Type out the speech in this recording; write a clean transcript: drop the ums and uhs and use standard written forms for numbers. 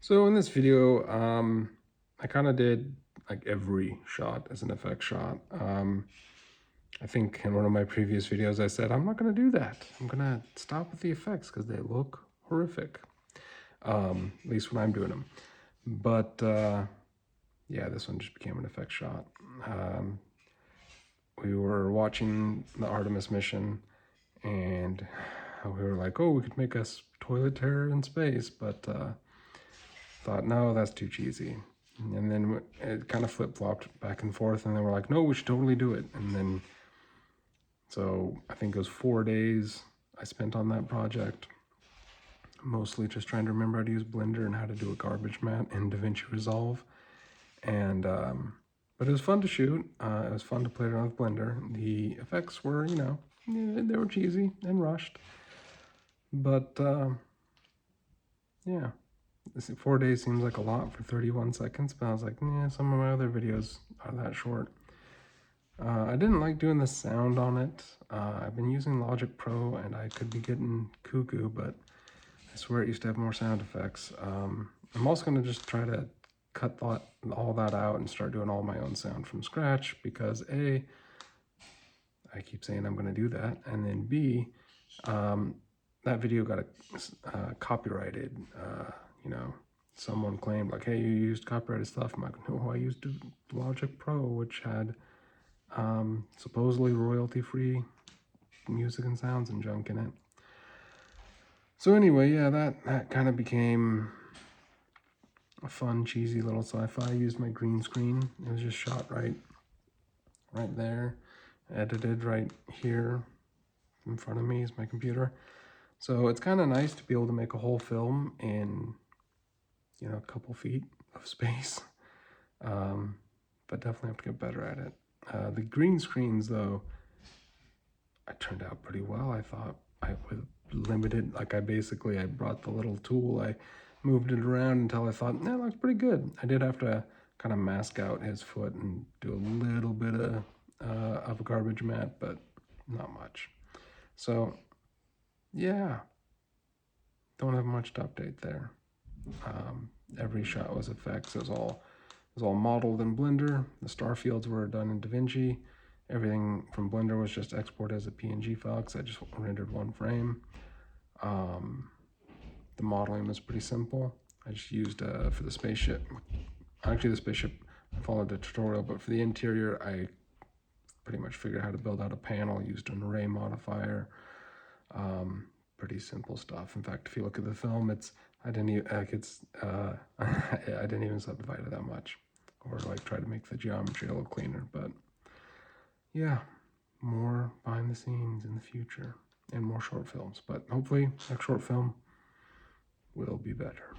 So in this video, I kind of did like every shot as an effect shot. I think in one of my previous videos I said, I'm not going to do that. I'm going to stop with the effects because they look horrific, at least when I'm doing them. But yeah, this one just became an effect shot. We were watching the Artemis mission and we were like, oh, we could make us toilet terror in space, but thought, no, that's too cheesy. And then it kind of flip-flopped back and forth, and then we're like, no, we should totally do it. And then, so I think it was 4 days I spent on that project, mostly just trying to remember how to use Blender and how to do a garbage matte in DaVinci Resolve. And, but it was fun to shoot. It was fun to play around with Blender. The effects were, they were cheesy and rushed. But, yeah. 4 days seems like a lot for 31 seconds, but I was like, yeah, some of my other videos are that short. I didn't like doing the sound on it. I've been using Logic Pro, and I could be getting cuckoo, but I swear it used to have more sound effects. I'm also going to just try to cut all that out and start doing all my own sound from scratch, because A, I keep saying I'm going to do that, and then B, that video got copyrighted. Someone claimed like, hey, you used copyrighted stuff. I'm like, no, I used Logic Pro, which had supposedly royalty-free music and sounds and junk in it. So anyway, yeah, that kind of became a fun, cheesy little sci-fi. I used my green screen. It was just shot right there, edited right here in front of me is my computer. So it's kind of nice to be able to make a whole film in, a couple feet of space. But definitely have to get better at it. The green screens, though, I turned out pretty well. I thought with limited, I brought the little tool, I moved it around until I thought, that looks pretty good. I did have to kind of mask out his foot and do a little bit of a garbage matte, but not much. So, yeah, don't have much to update there. Every shot was effects. It was all modeled in Blender. The star fields were done in DaVinci. Everything from Blender was just exported as a PNG file because I just rendered one frame. The modeling was pretty simple. I just used for the spaceship. Actually, the spaceship, I followed the tutorial, but for the interior, I pretty much figured out how to build out a panel, used an array modifier. Pretty simple stuff. In fact, if you look at the film, I didn't even subdivide it that much, or like try to make the geometry a little cleaner. But yeah, more behind the scenes in the future and more short films. But hopefully, next short film will be better.